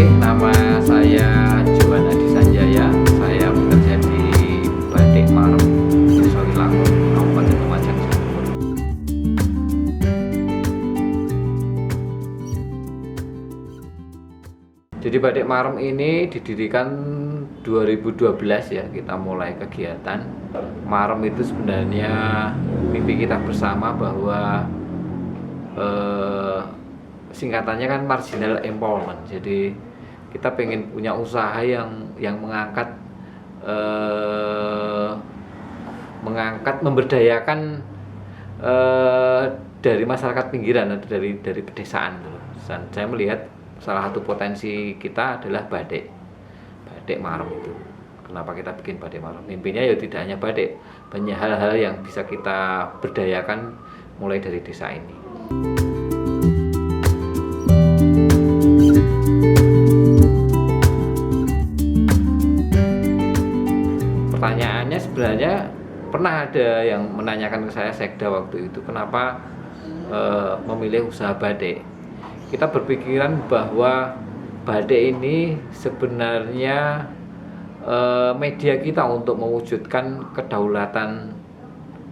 Oke, nama saya Johan Adi Sanjaya. Saya bekerja di Batik Marem, Desa Wilangun, Kabupaten Lumajang, Jawa Timur. Jadi Batik Marem ini didirikan 2012 ya, kita mulai kegiatan. Marem itu sebenarnya mimpi kita bersama bahwa singkatannya kan marginal empowerment. Jadi kita pengen punya usaha yang mengangkat memberdayakan dari masyarakat pinggiran atau dari pedesaan. Dan saya melihat salah satu potensi kita adalah batik Marem itu. Kenapa kita bikin batik Marem? Mimpinya ya tidak hanya batik, banyak hal-hal yang bisa kita berdayakan mulai dari desa ini. Pertanyaannya sebenarnya pernah ada yang menanyakan ke saya, sekda waktu itu, kenapa memilih usaha batik. Kita berpikiran bahwa batik ini sebenarnya media kita untuk mewujudkan kedaulatan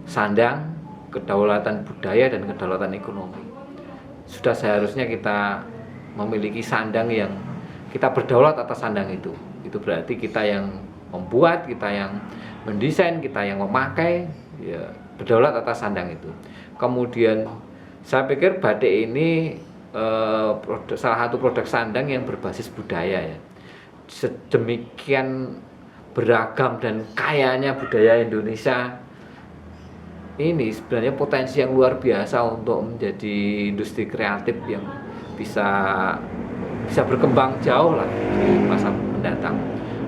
sandang, kedaulatan budaya, dan kedaulatan ekonomi. Sudah seharusnya kita memiliki sandang yang kita berdaulat atas sandang itu. Itu berarti kita yang membuat, kita yang mendesain, kita yang memakai, ya, berdaulat atas sandang itu. Kemudian saya pikir batik ini salah satu produk sandang yang berbasis budaya ya. Sedemikian beragam dan kayanya budaya Indonesia ini sebenarnya potensi yang luar biasa untuk menjadi industri kreatif yang bisa berkembang jauh lah di masa mendatang.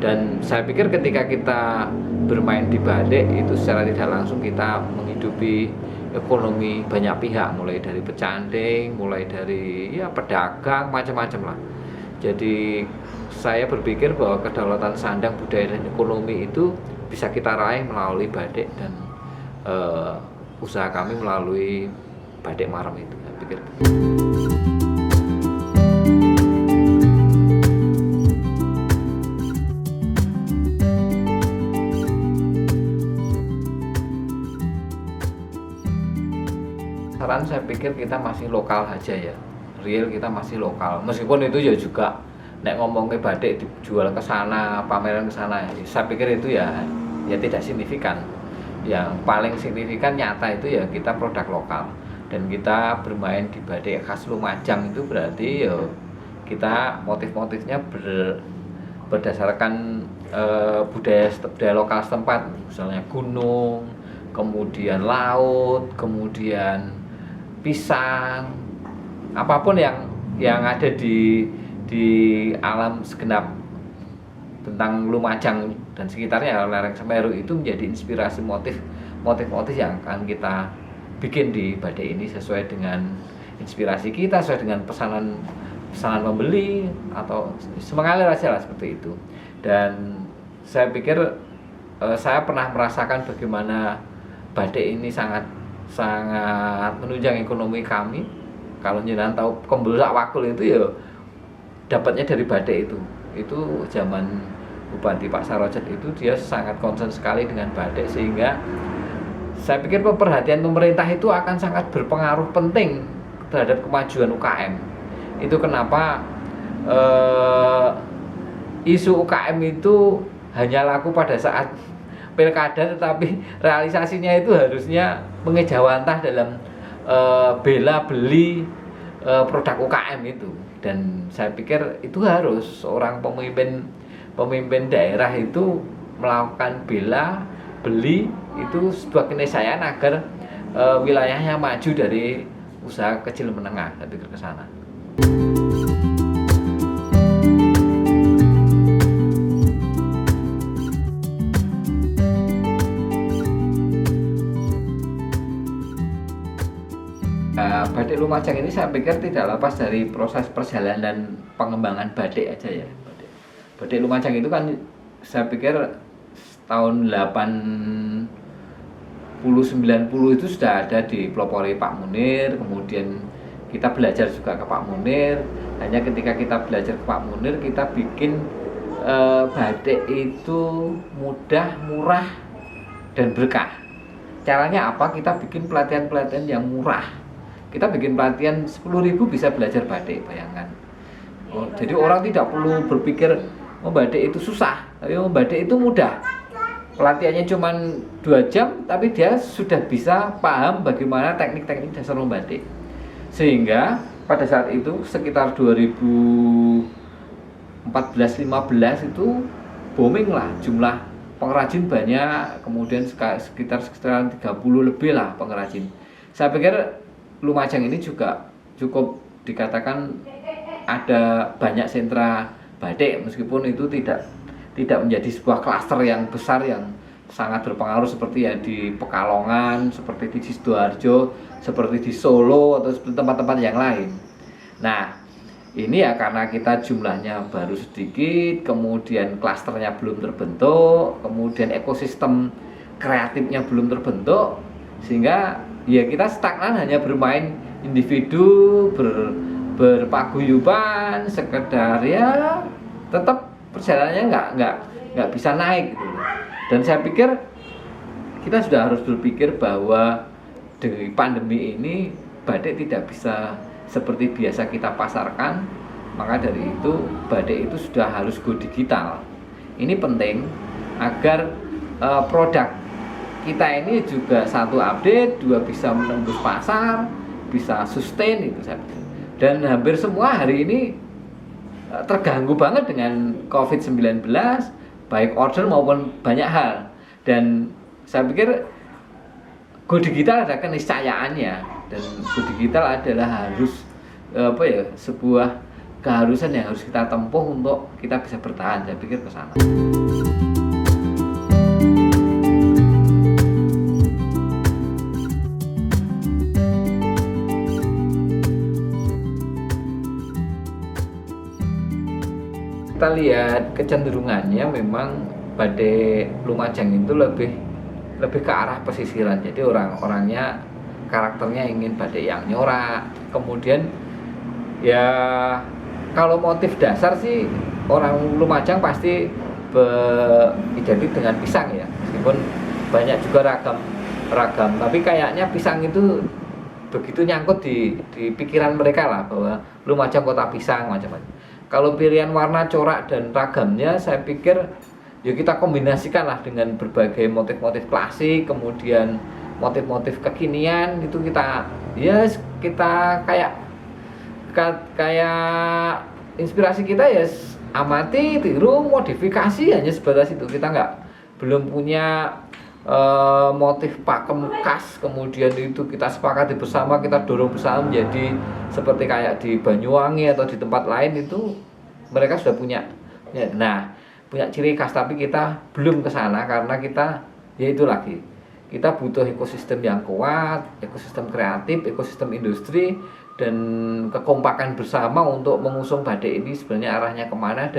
Dan saya pikir ketika kita bermain di batik itu secara tidak langsung kita menghidupi ekonomi banyak pihak, mulai dari pecanting, mulai dari ya pedagang, macam-macam lah. Jadi saya berpikir bahwa kedaulatan sandang, budaya, dan ekonomi itu bisa kita raih melalui batik, dan usaha kami melalui Batik Marem itu, saya pikir. Saran saya pikir kita masih lokal aja ya, real kita masih lokal. Meskipun itu ya juga nek ngomongnya batik dijual ke sana, pameran ke sana, saya pikir itu ya tidak signifikan. Yang paling signifikan nyata itu ya kita produk lokal, dan kita bermain di batik khas Lumajang itu berarti ya kita motif-motifnya berdasarkan budaya lokal setempat, misalnya gunung, kemudian laut, kemudian pisang, apapun yang ada di alam segenap tentang Lumajang dan sekitarnya, lereng Semeru, itu menjadi inspirasi motif-motif yang akan kita bikin di batik ini sesuai dengan inspirasi kita, sesuai dengan pesanan pembeli, atau mengalir aja lah seperti itu. Dan saya pikir saya pernah merasakan bagaimana batik ini sangat menunjang ekonomi kami. Kalau jenengan tahu Kembul Sak Wakul itu ya dapatnya dari batik itu. Itu zaman Bupati Pak Sarojat itu dia sangat concern sekali dengan batik, sehingga saya pikir perhatian pemerintah itu akan sangat berpengaruh penting terhadap kemajuan UKM. Itu kenapa isu UKM itu hanya laku pada saat pilkada, tetapi realisasinya itu harusnya mengejawantah dalam bela beli produk UKM itu. Dan saya pikir itu harus seorang pemimpin daerah itu melakukan bela beli, itu sebuah keniscayaan agar wilayahnya maju dari usaha kecil menengah. Saya pikir ke sana. Batik Lumajang ini saya pikir tidak lepas dari proses perjalanan pengembangan batik aja ya. Batik Lumajang itu kan saya pikir tahun 80-90 itu sudah ada, dipelopori Pak Munir, kemudian kita belajar juga ke Pak Munir, Hanya ketika kita belajar ke Pak Munir, kita bikin batik itu mudah, murah, dan berkah. Caranya apa? Kita bikin pelatihan-pelatihan yang murah. Kita bikin pelatihan 10.000 bisa belajar batik, bayangkan. Jadi orang tidak perlu berpikir membatik itu susah, tapi membatik itu mudah. Pelatihannya cuma 2 jam, tapi dia sudah bisa paham bagaimana teknik-teknik dasar membatik. Sehingga pada saat itu sekitar 2014-15 itu booming lah, jumlah pengrajin banyak, kemudian sekitar 30 lebih lah pengrajin. Saya pikir Lumajang ini juga cukup dikatakan ada banyak sentra batik, meskipun itu tidak menjadi sebuah klaster yang besar yang sangat berpengaruh seperti ya di Pekalongan, seperti di Sidoarjo, seperti di Solo, atau seperti tempat-tempat yang lain. Nah, ini ya karena kita jumlahnya baru sedikit, kemudian klasternya belum terbentuk, kemudian ekosistem kreatifnya belum terbentuk, sehingga ya kita stagnan hanya bermain individu, berpaguyuban, sekedar ya tetap perjalanannya nggak bisa naik gitu. Dan saya pikir kita sudah harus berpikir bahwa di pandemi ini batik tidak bisa seperti biasa kita pasarkan, maka dari itu batik itu sudah harus go digital. Ini penting agar produk kita ini juga satu update, dua bisa menembus pasar, bisa sustain itu saya pikir. Dan hampir semua hari ini terganggu banget dengan COVID-19, baik order maupun banyak hal. Dan saya pikir go digital ada keniscayaannya, dan go digital adalah harus sebuah keharusan yang harus kita tempuh untuk kita bisa bertahan. Saya pikir ke sana. Kita lihat kecenderungannya memang batik Lumajang itu lebih ke arah pesisiran. Jadi orang-orangnya karakternya ingin batik yang nyorak. Kemudian ya kalau motif dasar sih orang Lumajang pasti identik dengan pisang ya. Meskipun banyak juga ragam, tapi kayaknya pisang itu begitu nyangkut di pikiran mereka lah, bahwa Lumajang kota pisang macam-macam. Kalau pilihan warna, corak, dan ragamnya saya pikir ya kita kombinasikan lah dengan berbagai motif-motif klasik, kemudian motif-motif kekinian, itu kita kayak inspirasi kita ya amati, tiru, modifikasi, hanya sebatas itu. Kita belum punya motif pakem khas, kemudian itu kita sepakati bersama, kita dorong bersama menjadi seperti kayak di Banyuwangi atau di tempat lain. Itu mereka sudah punya ciri khas, tapi kita belum ke sana karena kita kita butuh ekosistem yang kuat, ekosistem kreatif, ekosistem industri, dan kekompakan bersama untuk mengusung batik ini sebenarnya arahnya kemana dan